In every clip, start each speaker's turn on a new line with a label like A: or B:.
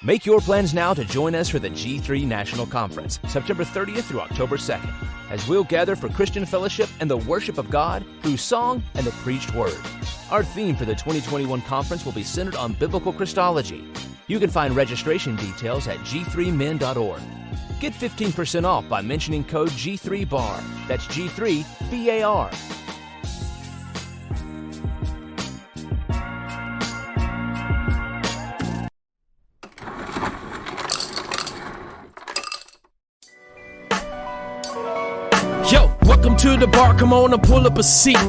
A: Make your plans now to join us for the G3 National Conference, September 30th through October 2nd, as we'll gather for Christian fellowship and the worship of God through song and the preached word. Our theme for the 2021 conference will be centered on biblical Christology. You can find registration details at g3men.org. Get 15% off by mentioning code G3B.A.R. That's G3 B.A.R.
B: Yo, welcome to the bar. Come on and pull up a seat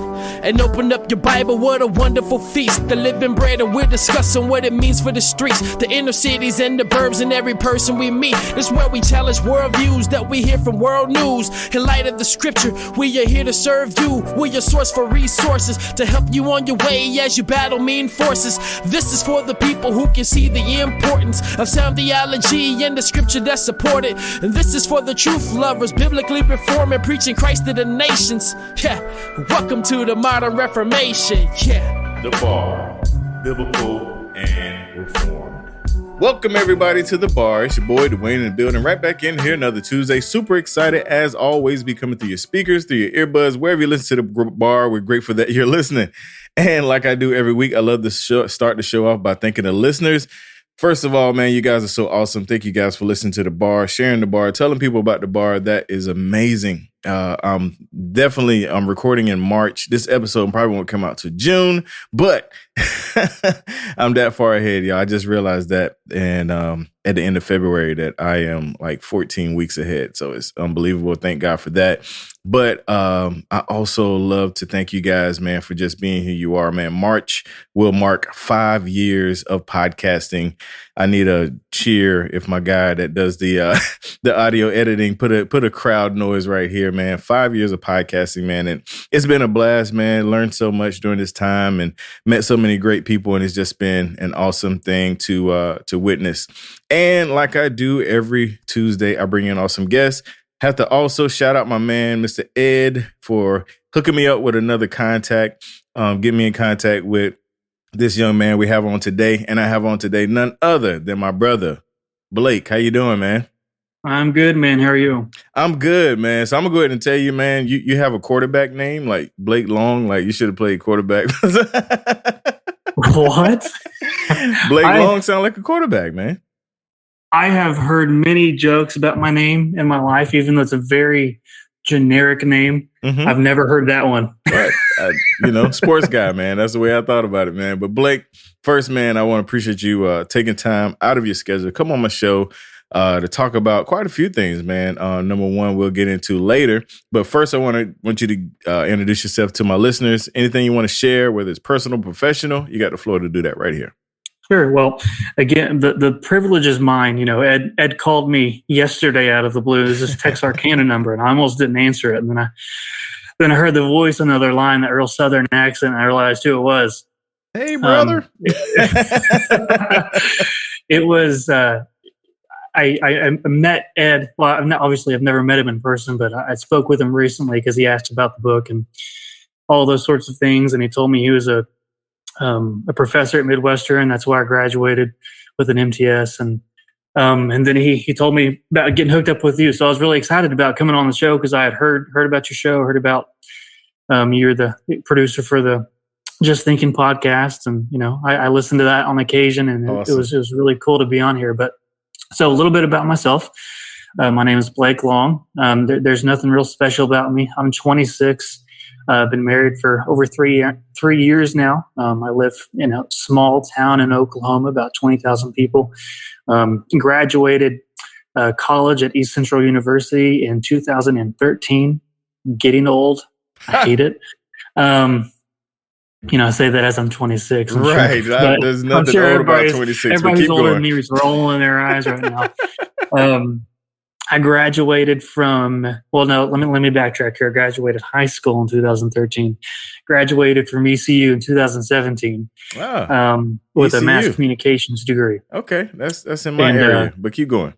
B: and open up your Bible. What a wonderful feast. The living bread, and we're discussing what it means for the streets, the inner cities and the burbs, and every person we meet. This is where we challenge worldviews that we hear from world news. In light of the scripture, we are here to serve you. We're your source for resources to help you on your way as you battle mean forces. This is for the people who can see the importance of sound theology and the scripture that support it. And this is for the truth lovers, biblically reforming, preaching Christ to the nations. Yeah, welcome to the modern Reformation. Yeah,
C: The B.A.R, biblical and reformed. Welcome everybody to The B.A.R. It's your boy Dwayne in the building, right back in here another Tuesday. Super excited as always, be coming through your speakers, through your earbuds, wherever you listen to The B.A.R. We're grateful that you're listening. And like I do every week, I love to start the show off by thanking the listeners. First of all, man, you guys are so awesome. Thank you guys for listening to The B.A.R, sharing The B.A.R, telling people about The B.A.R. That is amazing. I'm recording in March. This episode probably won't come out to June, but I'm that far ahead, y'all. I just realized that, and at the end of February that I am like 14 weeks ahead. So it's unbelievable. Thank God for that. But I also love to thank you guys, man, for just being who you are, man. March will mark 5 years of podcasting. I need a cheer if my guy that does the audio editing put a crowd noise right here, man. 5 years of podcasting, man, and it's been a blast, man. Learned so much during this time and met so many great people, and it's just been an awesome thing to witness. And like I do every Tuesday, I bring in awesome guests. Have to also shout out my man, Mr. Ed, for hooking me up with another contact, getting me in contact with this young man we have on today. And I have on today none other than my brother, Blake. How you doing, man?
D: I'm good, man. How are you?
C: I'm good, man. So I'm going to go ahead and tell you, man, you have a quarterback name, like Blake Long. Like you should have played quarterback.
D: What?
C: Blake Long sound like a quarterback, man.
D: I have heard many jokes about my name in my life, even though it's a very generic name. Mm-hmm. I've never heard that one.
C: Right. Sports guy, man. That's the way I thought about it, man. But Blake, first, man, I want to appreciate you taking time out of your schedule. Come on my show to talk about quite a few things, man. Number one, we'll get into later. But first, I want you to introduce yourself to my listeners. Anything you want to share, whether it's personal, professional, you got the floor to do that right here. Sure.
D: Well, again, the privilege is mine. Ed called me yesterday out of the blue. This is Texarkana number, and I almost didn't answer it. And then I heard the voice on the other line, that real Southern accent, and I realized who it was.
C: Hey, brother.
D: It was. I met Ed. Well, I've never met him in person, but I spoke with him recently because he asked about the book and all those sorts of things, and he told me he was a professor at Midwestern. That's why I graduated with an MTS. And then he told me about getting hooked up with you. So I was really excited about coming on the show because I had heard about your show, heard about you're the producer for the Just Thinking podcast. And, I listened to that on occasion, and awesome. It was really cool to be on here. But so a little bit about myself. My name is Blake Long. There's nothing real special about me. I'm 26. I've been married for over 3 years now. I live in a small town in Oklahoma, about 20,000 people. Graduated college at East Central University in 2013. Getting old. I hate it. I say that as I'm 26. I'm
C: right.
D: Sure.
C: There's nothing old about 26.
D: Everybody who's older than me is rolling their eyes right now. I graduated from, let me backtrack here. I graduated high school in 2013. Graduated from ECU in 2017 with
C: ECU.
D: A mass communications degree.
C: Okay, that's in my area, but keep going.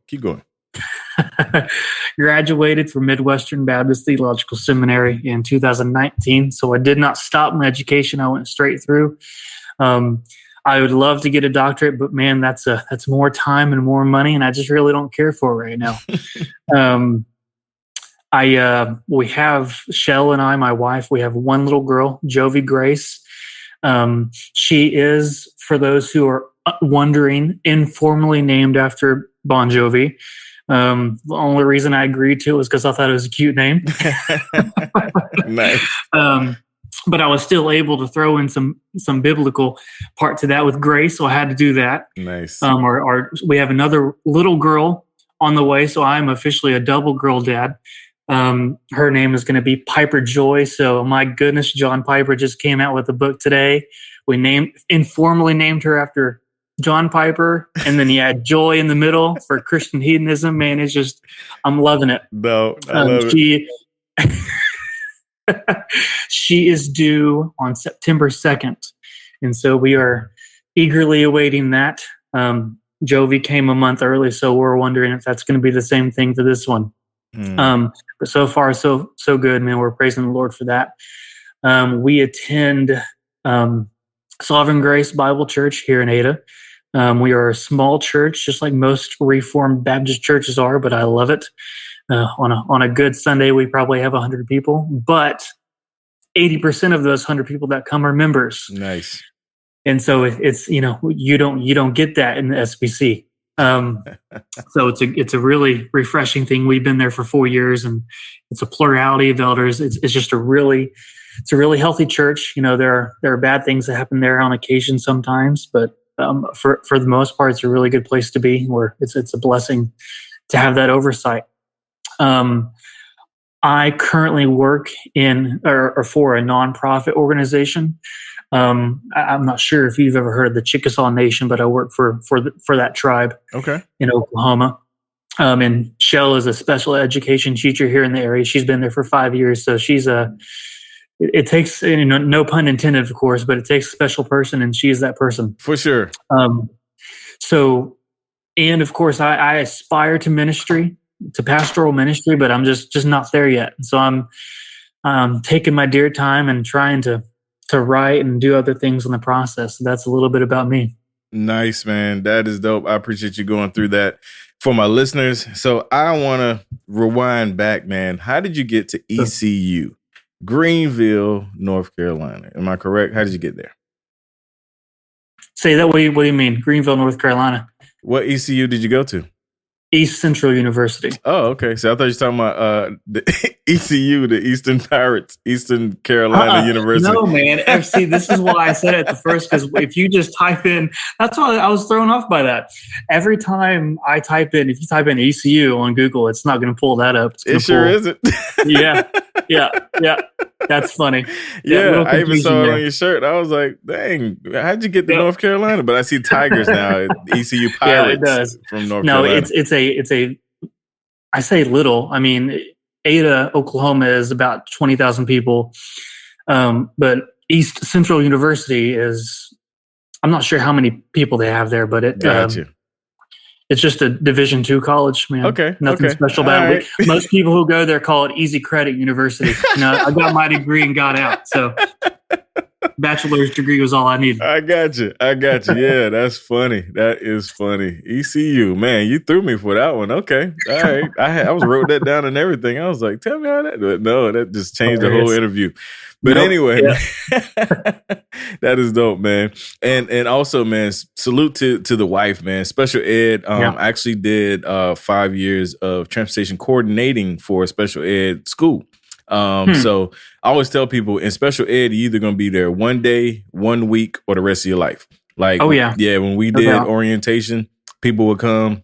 D: Graduated from Midwestern Baptist Theological Seminary in 2019. So I did not stop my education. I went straight through. I would love to get a doctorate, but man, that's more time and more money, and I just really don't care for it right now. We have Shell and I, my wife, we have one little girl, Jovi Grace. She is, for those who are wondering, informally named after Bon Jovi. The only reason I agreed to it was because I thought it was a cute name.
C: Nice.
D: But I was still able to throw in some biblical part to that with Grace, so I had to do that.
C: Nice.
D: We have another little girl on the way, so I'm officially a double girl dad. Her name is going to be Piper Joy. So my goodness, John Piper just came out with a book today. We informally named her after John Piper, and then you add joy in the middle for Christian hedonism. Man, it's just, I'm loving it.
C: No, I love it.
D: She is due on September 2nd. And so we are eagerly awaiting that. Jovi came a month early, so we're wondering if that's going to be the same thing for this one. But so far, so good, man. We're praising the Lord for that. We attend Sovereign Grace Bible Church here in Ada. We are a small church, just like most Reformed Baptist churches are, but I love it. On a good Sunday, we probably have 100 people, but 80% of those 100 people that come are members.
C: Nice.
D: And so it's, you don't get that in the SBC. So it's a really refreshing thing. We've been there for 4 years, and it's a plurality of elders. It's just a really healthy church. There are bad things that happen there on occasion sometimes, but for the most part, it's a really good place to be, where it's a blessing to have that oversight. I currently work for a nonprofit organization. I'm not sure if you've ever heard of the Chickasaw Nation, but I work for that tribe.
C: Okay.
D: In Oklahoma. And Shell is a special education teacher here in the area. She's been there for 5 years, so she's it takes, no pun intended, of course, but it takes a special person, and she's that person
C: For sure.
D: And of course, I aspire to ministry, to pastoral ministry, but I'm just not there yet. So I'm taking my dear time and trying to write and do other things in the process. So that's a little bit about me.
C: Nice, man. That is dope. I appreciate you going through that for my listeners. So I want to rewind back, man. How did you get to ECU, Greenville, North Carolina? Am I correct? How did you get there?
D: Say that. What do you mean? Greenville, North Carolina.
C: What ECU did you go to?
D: East Central University.
C: Oh, okay. So I thought you were talking about the ECU, the Eastern Pirates, Eastern Carolina University.
D: No, man. See, this is why I said it at the first, because if you just type in, that's why I was thrown off by that. Every time I type in, if you type in ECU on Google, it's not going to pull that up.
C: It sure isn't.
D: Yeah. That's funny.
C: Yeah, I even saw it on your shirt. I was like, dang, how'd you get to North Carolina? But I see Tigers now, ECU Pirates
D: it does.
C: from North Carolina.
D: No, I say little. I mean, Ada, Oklahoma is about 20,000 people. But East Central University is, I'm not sure how many people they have there, but it's just a Division II college, man.
C: Okay.
D: Nothing special about it.
C: Right.
D: Most people who go there call it Easy Credit University. I got my degree and got out. So bachelor's degree was all I needed.
C: I got you. Yeah, that's funny. That is funny. ECU, man, you threw me for that one. Okay. All right. I was wrote that down and everything. I was like, tell me how that. But no, that just changed the whole interview. But anyway, that is dope, man. And also, man, salute to the wife, man. Special ed. I actually did 5 years of transportation coordinating for a special ed school. So I always tell people in special ed, you're either going to be there 1 day, 1 week, or the rest of your life. Like, when we did orientation, people would come.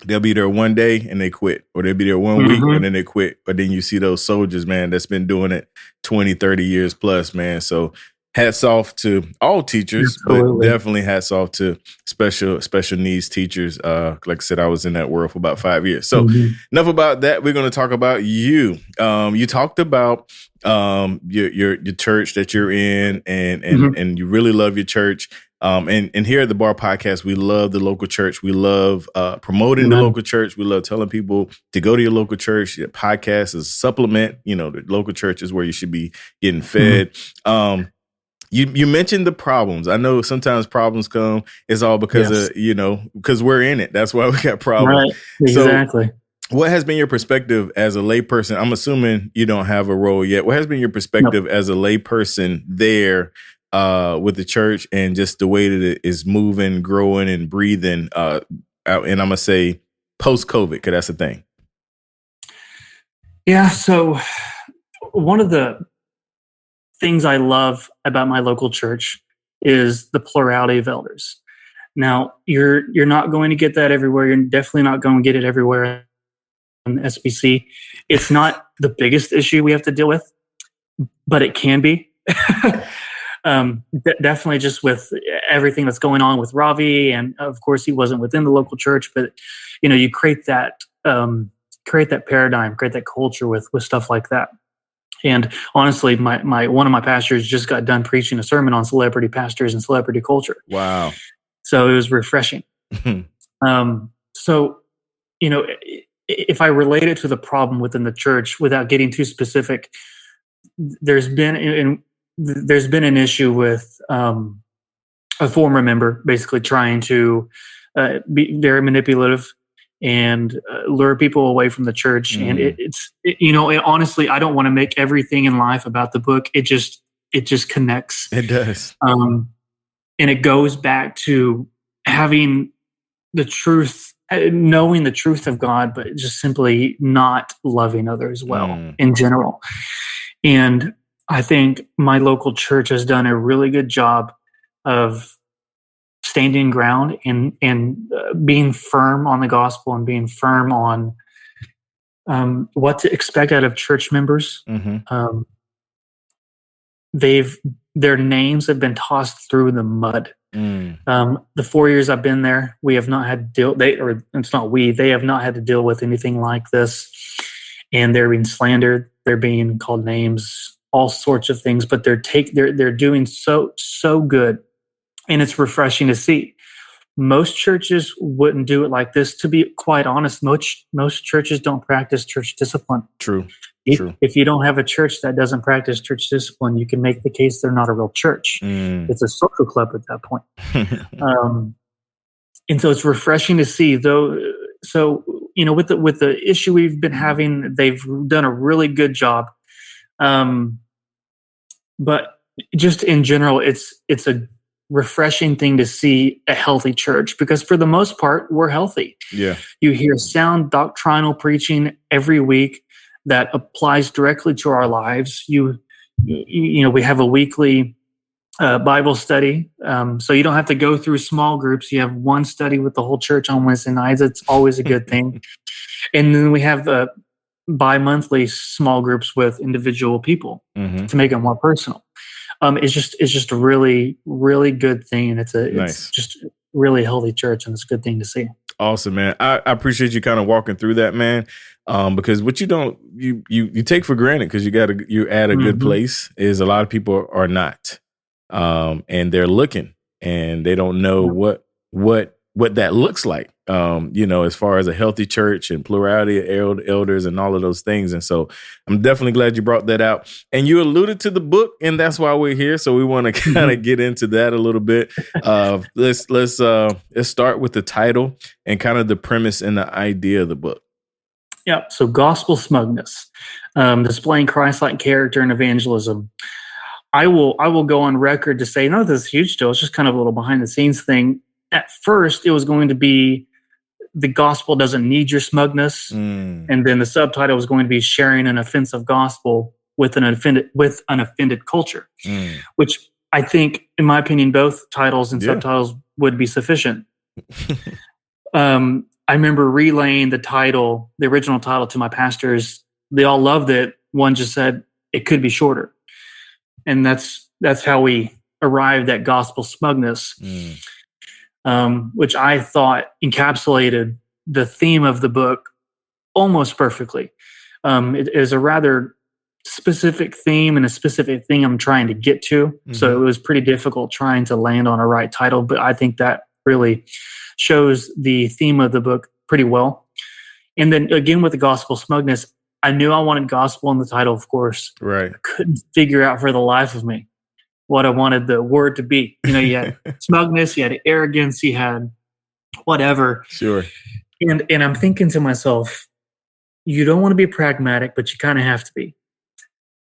C: They'll be there 1 day and they quit, or they'll be there 1 week and then they quit. But then you see those soldiers, man, that's been doing it 20, 30 years plus, man. So hats off to all teachers, but definitely hats off to special needs teachers. Like I said, I was in that world for about 5 years. So enough about that. We're going to talk about you. You talked about your church that you're in, and you really love your church. And here at the B.A.R podcast, we love the local church. We love promoting the local church. We love telling people to go to your local church. Your podcast is a supplement. The local church is where you should be getting fed. You mentioned the problems. I know sometimes problems come. It's all because of, because we're in it. That's why we got problems.
D: Right. Exactly.
C: So what has been your perspective as a layperson? I'm assuming you don't have a role yet. What has been your perspective as a layperson there with the church and just the way that it is moving, growing, and breathing out? And I'm going to say post-COVID, because that's the thing.
D: Yeah. So one of the things I love about my local church is the plurality of elders. Now, you're not going to get that everywhere. You're definitely not going to get it everywhere in the SBC. It's not the biggest issue we have to deal with, but it can be. Definitely just with everything that's going on with Ravi, and of course he wasn't within the local church, but you create that paradigm, create that culture with stuff like that. And honestly, my one of my pastors just got done preaching a sermon on celebrity pastors and celebrity culture.
C: Wow.
D: So it was refreshing. So, if I relate it to the problem within the church without getting too specific, there's been an issue with a former member basically trying to be very manipulative and lure people away from the church. And and honestly, I don't want to make everything in life about the book. It just connects.
C: It does.
D: And it goes back to having the truth, knowing the truth of God, but just simply not loving others well in general. And I think my local church has done a really good job of standing ground and being firm on the gospel and being firm on what to expect out of church members. Their names have been tossed through the mud. The 4 years I've been there, we have not had to deal. They have not had to deal with anything like this, and they're being slandered. They're being called names, all sorts of things. But they're doing so good, and it's refreshing to see. Most churches wouldn't do it like this. To be quite honest, most churches don't practice church discipline.
C: True.
D: If you don't have a church that doesn't practice church discipline, you can make the case they're not a real church. It's a social club at that point. And so it's refreshing to see, though. So, with the issue we've been having, they've done a really good job. But just in general, it's a refreshing thing to see a healthy church, because for the most part, we're healthy.
C: Yeah.
D: You hear sound doctrinal preaching every week that applies directly to our lives. We have a weekly Bible study, so you don't have to go through small groups. You have one study with the whole church on Wednesday nights. It's always a good thing. And then we have bi-monthly small groups with individual people to make it more personal. It's just a really, really good thing, and it's just really healthy church, and it's a good thing to see.
C: Awesome, man. I appreciate you kind of walking through that, man. Because what you take for granted, because you're at a good place, is a lot of people are not, and they're looking and they don't know what that looks like. As far as a healthy church and plurality of elders and all of those things. And so I'm definitely glad you brought that out. And you alluded to the book, and that's why we're here. So we want to kind of get into that a little bit. Let's start with the title and kind of the premise and the idea of the book.
D: Yeah. So gospel smugness, displaying Christ-like character and evangelism. I will go on record to say, no, this is a huge deal. It's just kind of a little behind the scenes thing. At first, it was going to be the gospel doesn't need your smugness, and then the subtitle was going to be sharing an offensive gospel with an offended culture, which I think, in my opinion, both titles and subtitles would be sufficient. I remember relaying the original title, to my pastors. They all loved it. One just said it could be shorter, and that's how we arrived at gospel smugness. Which I thought encapsulated the theme of the book almost perfectly. It is a rather specific theme and a specific thing I'm trying to get to. So it was pretty difficult trying to land on a right title, but I think that really shows the theme of the book pretty well. And then again, with the gospel smugness, I knew I wanted gospel in the title, of course.
C: Right.
D: I couldn't figure out for the life of me what I wanted the word to be. You had smugness, you had arrogance, you had whatever.
C: Sure.
D: And I'm thinking to myself, you don't want to be pragmatic, but you kind of have to be.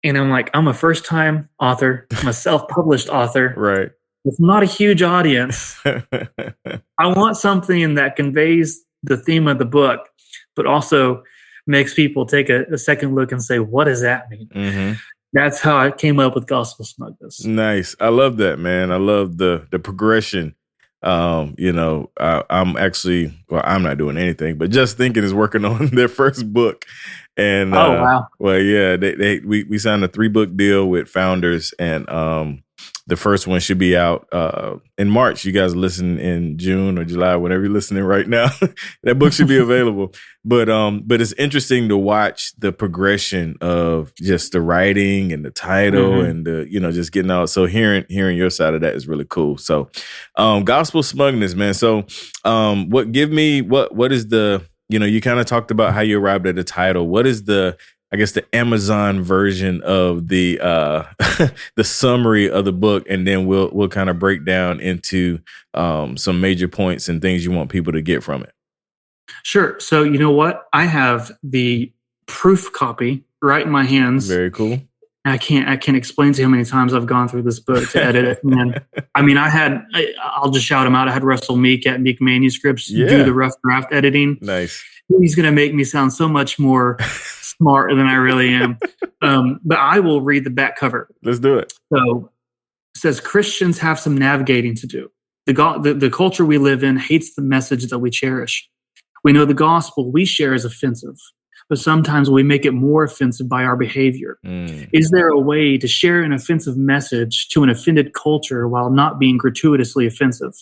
D: And I'm like, I'm a first-time author, I'm a self-published author.
C: Right.
D: With not a huge audience. I want something that conveys the theme of the book, but also makes people take a second look and say, what does that mean?
C: Mm-hmm.
D: That's how I came up with Gospel Smugness.
C: Nice. I love that, man. I love the progression. I'm actually, well, I'm not doing anything, but Just Thinking is working on their first book. And
D: wow.
C: Well, yeah, we signed a 3-book deal with Founders, and the first one should be out in March. You guys listen in June or July, whenever you're listening right now. That book should be available. But it's interesting to watch the progression of just the writing and the title and the, just getting out. So hearing your side of that is really cool. So Gospel Smugness, man. So what is the, you kind of talked about how you arrived at the title. What is the Amazon version of the the summary of the book, and then we'll kind of break down into some major points and things you want people to get from it.
D: Sure. So you know what? I have the proof copy right in my hands.
C: Very cool.
D: I can't explain to you how many times I've gone through this book to edit it. And I'll just shout him out. I had Russell Meek at Meek Manuscripts do the rough draft editing.
C: Nice.
D: He's going to make me sound so much more smarter than I really am. But I will read the back cover.
C: Let's do it.
D: So it says, Christians have some navigating to do. The culture we live in hates the message that we cherish. We know the gospel we share is offensive, but sometimes we make it more offensive by our behavior. Is there a way to share an offensive message to an offended culture while not being gratuitously offensive?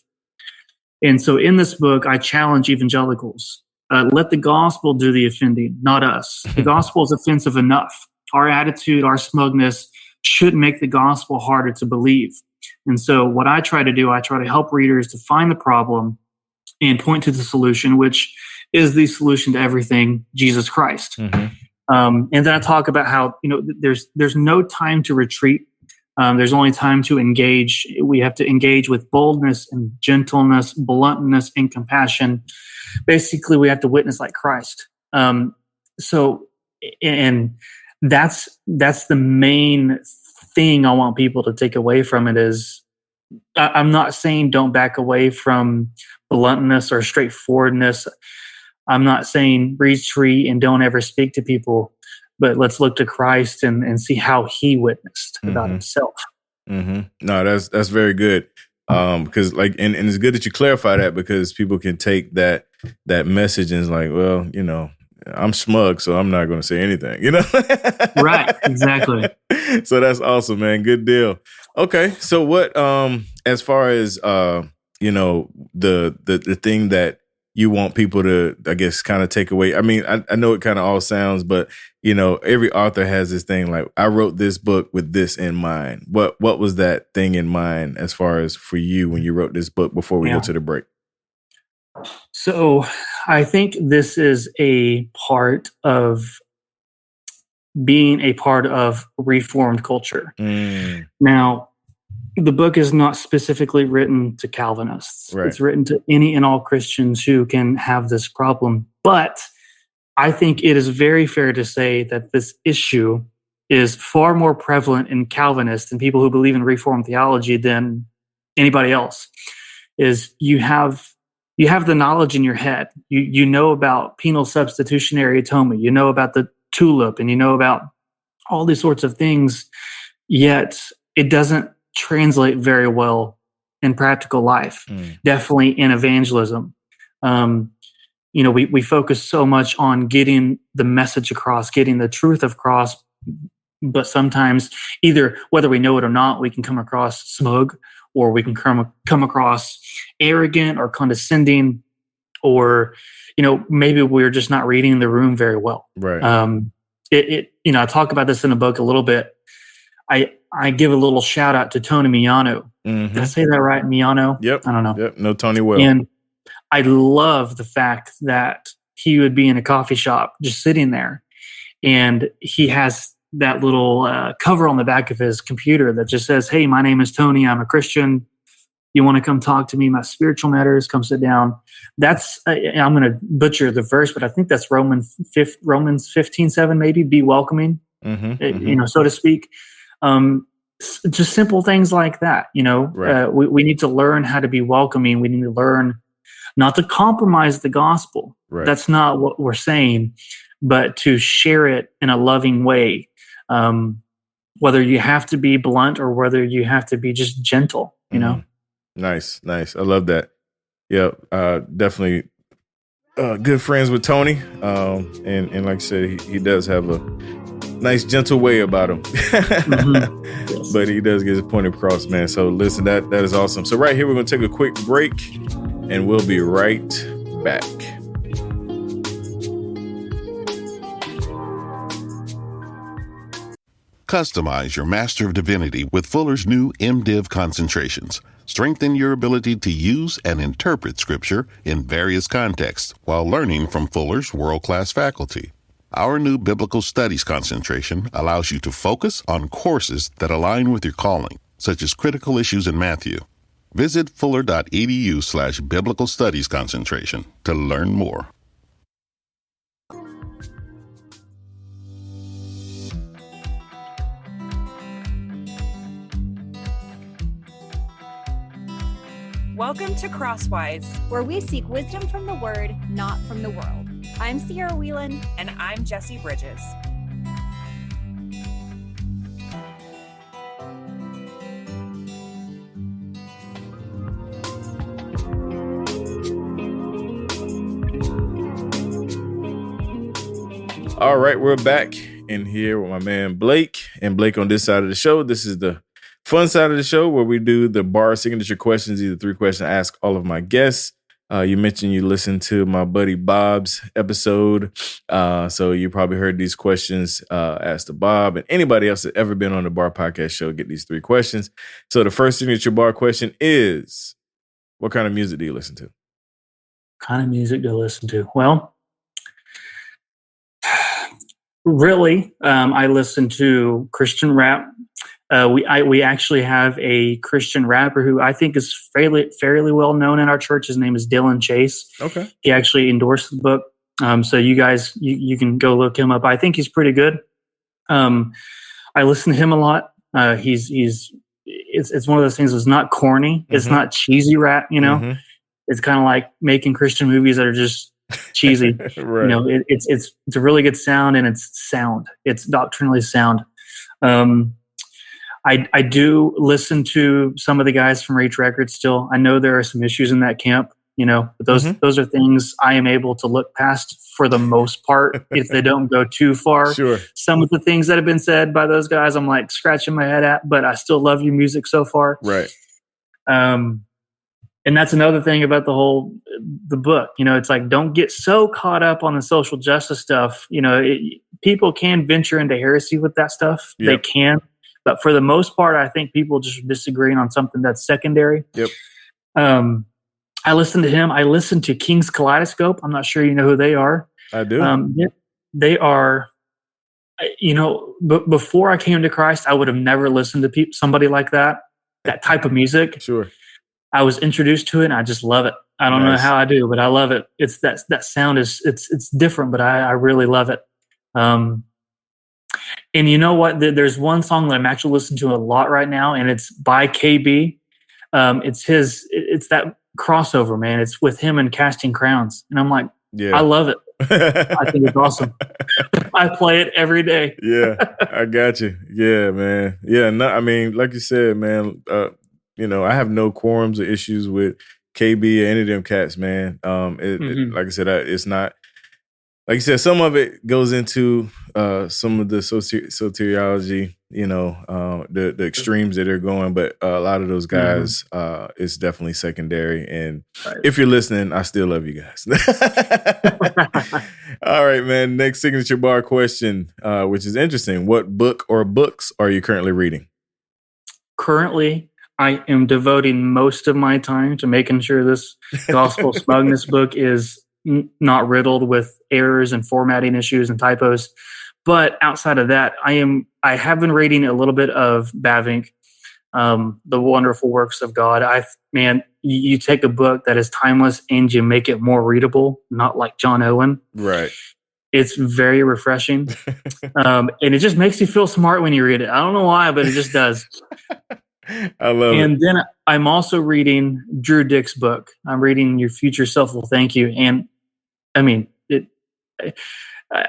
D: And so in this book, I challenge evangelicals. Let the gospel do the offending, not us. The gospel is offensive enough. Our attitude, our smugness shouldn't make the gospel harder to believe. And so what I try to do, I try to help readers to find the problem and point to the solution, which is the solution to everything, Jesus Christ. And then I talk about how, there's no time to retreat. There's only time to engage. We have to engage with boldness and gentleness, bluntness and compassion. Basically, we have to witness like Christ. And that's the main thing I want people to take away from it is, I'm not saying don't back away from bluntness or straightforwardness. I'm not saying retreat and don't ever speak to people, but let's look to Christ and see how he witnessed about himself.
C: No, that's very good. Because and it's good that you clarify that, because people can take that message and it's like, well, I'm smug, so I'm not going to say anything,
D: Right, exactly.
C: So that's awesome, man. Good deal. Okay, so what, as far as the thing that you want people to, I guess, kind of take away. I mean, I know it kind of all sounds, but every author has this thing like, I wrote this book with this in mind. What was that thing in mind as far as for you when you wrote this book before we go to the break?
D: So I think this is a part of being a part of Reformed culture. Now, the book is not specifically written to Calvinists. Right. It's written to any and all Christians who can have this problem. But I think it is very fair to say that this issue is far more prevalent in Calvinists and people who believe in Reformed theology than anybody else. Is you have the knowledge in your head. You know about penal substitutionary atonement. You know about the tulip, and you know about all these sorts of things. Yet it doesn't translate very well in practical life. Definitely in evangelism. We focus so much on getting the message across, getting the truth across, but sometimes either whether we know it or not, we can come across smug, or we can come across arrogant or condescending, or maybe we're just not reading the room very well.
C: Right.
D: I talk about this in the book a little bit. I give a little shout out to Tony Miano. Did I say that right? Miano?
C: Yep.
D: I don't know.
C: Yep. No, Tony will.
D: And I love the fact that he would be in a coffee shop just sitting there, and he has that little cover on the back of his computer that just says, "Hey, my name is Tony. I'm a Christian. You want to come talk to me about spiritual matters? Come sit down." That's I'm going to butcher the verse, but I think that's Romans 15:7, maybe. Be welcoming, so to speak. Just simple things like that.
C: Right.
D: We need to learn how to be welcoming. We need to learn not to compromise the gospel.
C: Right.
D: That's not what we're saying, but to share it in a loving way. Whether you have to be blunt or whether you have to be just gentle,
C: Nice. I love that. Yeah, definitely good friends with Tony. And like I said, he does have a nice, gentle way about him.
D: Yes.
C: But he does get his point across, man. So listen, that is awesome. So right here, we're going to take a quick break and we'll be right back.
E: Customize your Master of Divinity with Fuller's new MDiv concentrations. Strengthen your ability to use and interpret Scripture in various contexts while learning from Fuller's world-class faculty. Our new Biblical Studies concentration allows you to focus on courses that align with your calling, such as critical issues in Matthew. Visit fuller.edu/biblical studies concentration to learn more.
F: Welcome to Crosswise,
G: where we seek wisdom from the Word, not from the world. I'm Sierra Whelan.
F: And I'm Jessie Bridges.
C: All right, we're back in here with my man Blake. And Blake on this side of the show. This is the fun side of the show where we do the bar signature questions, either 3 questions I ask all of my guests. You mentioned you listened to my buddy Bob's episode. So you probably heard these questions asked to Bob, and anybody else that ever been on the Bar Podcast show get these 3 questions. So the first signature bar question is, what kind of music do you listen to?
D: Kind of music to listen to? Well, really, I listen to Christian rap. We actually have a Christian rapper who I think is fairly well known in our church. His name is Dylan Chase.
C: Okay.
D: He actually endorsed the book. So you guys, you can go look him up. I think he's pretty good. I listen to him a lot. It's one of those things that's not corny. It's not cheesy rap, It's kind of like making Christian movies that are just cheesy.
C: Right.
D: It's a really good sound, and it's sound. It's doctrinally sound. I do listen to some of the guys from Reach Records still. I know there are some issues in that camp, but those are things I am able to look past for the most part if they don't go too far.
C: Sure.
D: Some of the things that have been said by those guys, I'm like scratching my head at, but I still love your music so far.
C: Right.
D: And that's another thing about the book. It's like, don't get so caught up on the social justice stuff. People can venture into heresy with that stuff.
C: Yep.
D: They can. But for the most part, I think people just are disagreeing on something that's secondary.
C: Yep.
D: I listen to him. I listen to King's Kaleidoscope. I'm not sure you know who they are.
C: I do.
D: They are, before I came to Christ, I would have never listened to somebody like that type of music.
C: Sure.
D: I was introduced to it, and I just love it. I don't know how I do, but I love it. It's that sound it's different, but I really love it. And you know what? There's one song that I'm actually listening to a lot right now, and it's by KB. It's that crossover, man. It's with him and Casting Crowns. And I'm like, I love it. I think it's awesome. I play it every day.
C: Yeah, I got you. Yeah, man. Yeah, no, I mean, like you said, man, I have no quorums or issues with KB or any of them cats, man. Like I said, it's not, like you said, some of it goes into some of the soteriology, the extremes that they're going, but a lot of those guys, it's definitely secondary. And if you're listening, I still love you guys. All right, man. Next signature bar question, which is interesting. What book or books are you currently reading?
D: Currently, I am devoting most of my time to making sure this Gospel Smugness book is not riddled with errors and formatting issues and typos. But outside of that, I have been reading a little bit of Bavinck, The Wonderful Works of God. You take a book that is timeless and you make it more readable, not like John Owen.
C: Right.
D: It's very refreshing. And it just makes you feel smart when you read it. I don't know why, but it just does.
C: I love it.
D: And then I'm also reading Drew Dick's book. I'm reading Your Future Self Will Thank You. And I mean,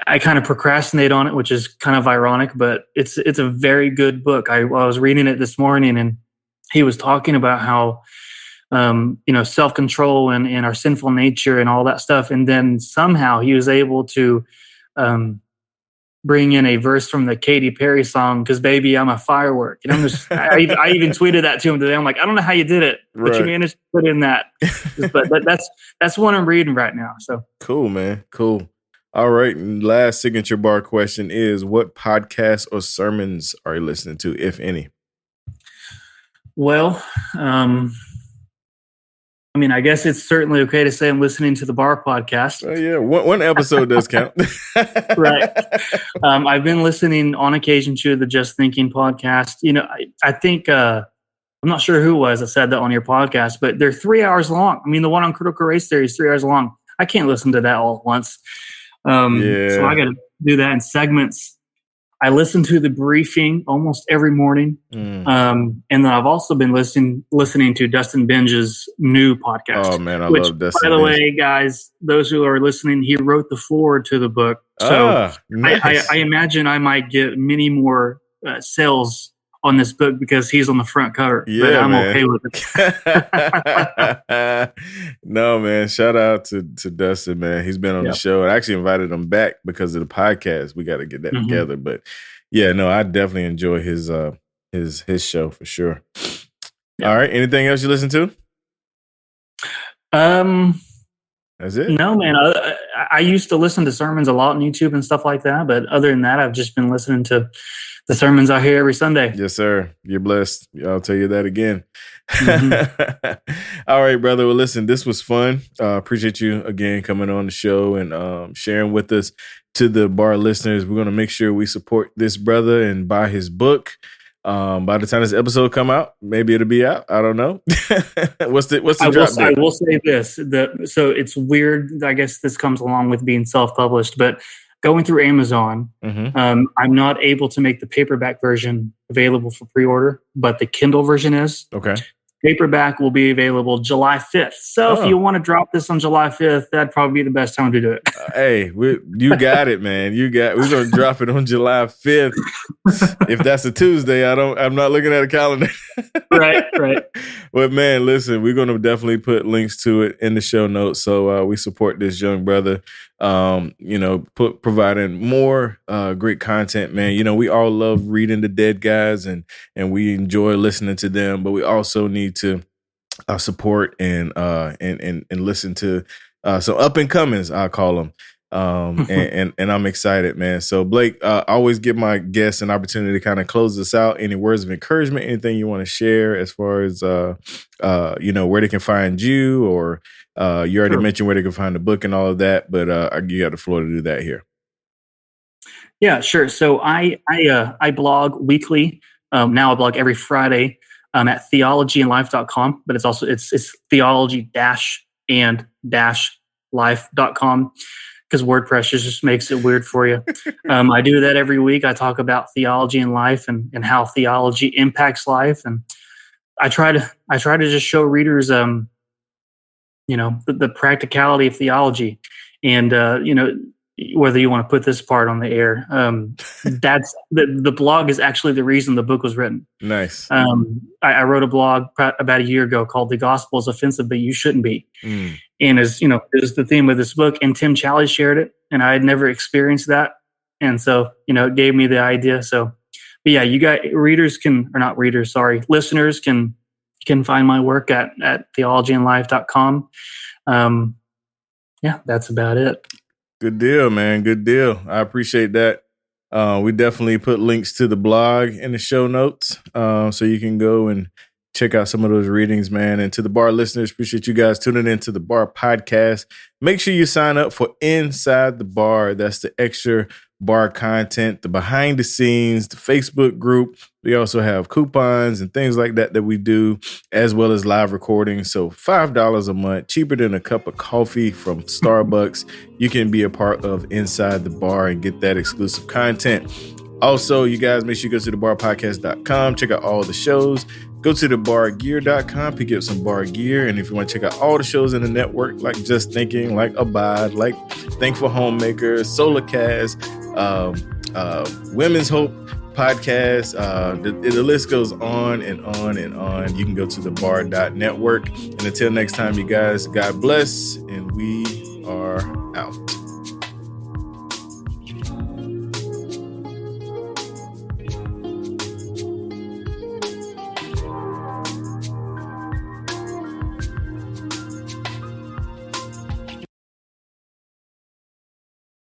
D: I kind of procrastinate on it, which is kind of ironic, but it's a very good book. I was reading it this morning, and he was talking about how, self-control and our sinful nature and all that stuff. And then somehow he was able to bring in a verse from the Katy Perry song, "'Cause Baby, I'm a Firework." And I'm just, I even tweeted that to him today. I'm like, I don't know how you did it, but you managed to put in that. But that's what I'm reading right now. So
C: cool, man. Cool. All right. And last signature bar question is, what podcasts or sermons are you listening to, if any?
D: Well, I guess it's certainly okay to say I'm listening to the B.A.R podcast.
C: Oh, yeah. One episode does count.
D: Right. I've been listening on occasion to the Just Thinking podcast. I think, I'm not sure who it was that said that on your podcast, but they're 3 hours long. The one on critical race theory is 3 hours long. I can't listen to that all at once. So I got to do that in segments. I listen to the briefing almost every morning. And then I've also been listening to Dustin Binge's new podcast.
C: Oh, man, I love Dustin.
D: By the way, guys, those who are listening, he wrote the foreword to the book. So nice. I imagine I might get many more sales on this book because he's on the front cover.
C: Yeah,
D: but I'm
C: man.
D: okay with
C: it. No, man. Shout out to Dustin, man. He's been on the show. I actually invited him back because of the podcast. We got to get that together. But yeah, no, I definitely enjoy his show for sure. Yeah. All right. Anything else you listen to? That's it?
D: No, man. I used to listen to sermons a lot on YouTube and stuff like that. But other than that, I've just been listening to the sermons I hear every Sunday.
C: Yes, sir. You're blessed. I'll tell you that again. All right, brother. Well, listen, this was fun. Appreciate you again coming on the show and sharing with us. To the B.A.R listeners, we're going to make sure we support this brother and buy his book. By the time this episode come out, maybe it'll be out. I don't know. What's the drop date?
D: I will say this. So it's weird. I guess this comes along with being self-published, but going through Amazon, I'm not able to make the paperback version available for pre-order, but the Kindle version is.
C: Okay.
D: Paperback will be available July 5th. So if you want to drop this on July 5th, that'd probably be the best time to do it.
C: Hey, you got it, man. We're going to drop it on July 5th. If that's a Tuesday, I'm not looking at a calendar.
D: Right.
C: But man, listen, we're going to definitely put links to it in the show notes. So we support this young brother, providing more great content, man. We all love reading the dead guys and we enjoy listening to them, but we also need to support and listen to some up and comings, I call them. And I'm excited, man. So Blake, I always give my guests an opportunity to kind of close this out. Any words of encouragement, anything you want to share as far as, where they can find you, or you already mentioned where they can find the book and all of that, but you got the floor to do that here.
D: Yeah, sure. So I blog weekly. Now I blog every Friday at theologyandlife.com, but it's theology-and-life.com. Because WordPress just makes it weird for you. I do that every week. I talk about theology and life and how theology impacts life. And I try to just show readers, the practicality of theology. And, whether you want to put this part on the air, that's the blog is actually the reason the book was written.
C: Nice.
D: I wrote a blog about a year ago called "The Gospel is Offensive, but You Shouldn't Be," and is the theme of this book. And Tim Challies shared it, and I had never experienced that, and so it gave me the idea. So, but yeah, listeners can find my work at theologyandlife.com. Yeah, that's about it.
C: Good deal, man. Good deal. I appreciate that. We definitely put links to the blog in the show notes, so you can go and check out some of those readings, man. And to the B.A.R listeners, appreciate you guys tuning in to the B.A.R podcast. Make sure you sign up for Inside the B.A.R. That's the extra bar content, the behind the scenes, the Facebook group. We also have coupons and things like that we do, as well as live recordings. So $5 a month, cheaper than a cup of coffee from Starbucks. You can be a part of Inside the Bar and get that exclusive content. Also, you guys, make sure you go to thebarpodcast.com, check out all the shows. Go to thebargear.com, pick up some bar gear. And if you want to check out all the shows in the network, like Just Thinking, like Abide, like Thankful Homemakers, Solarcast, Women's Hope podcast, the list goes on and on and on. You can go to thebar.network. And until next time, you guys, God bless, and we are out.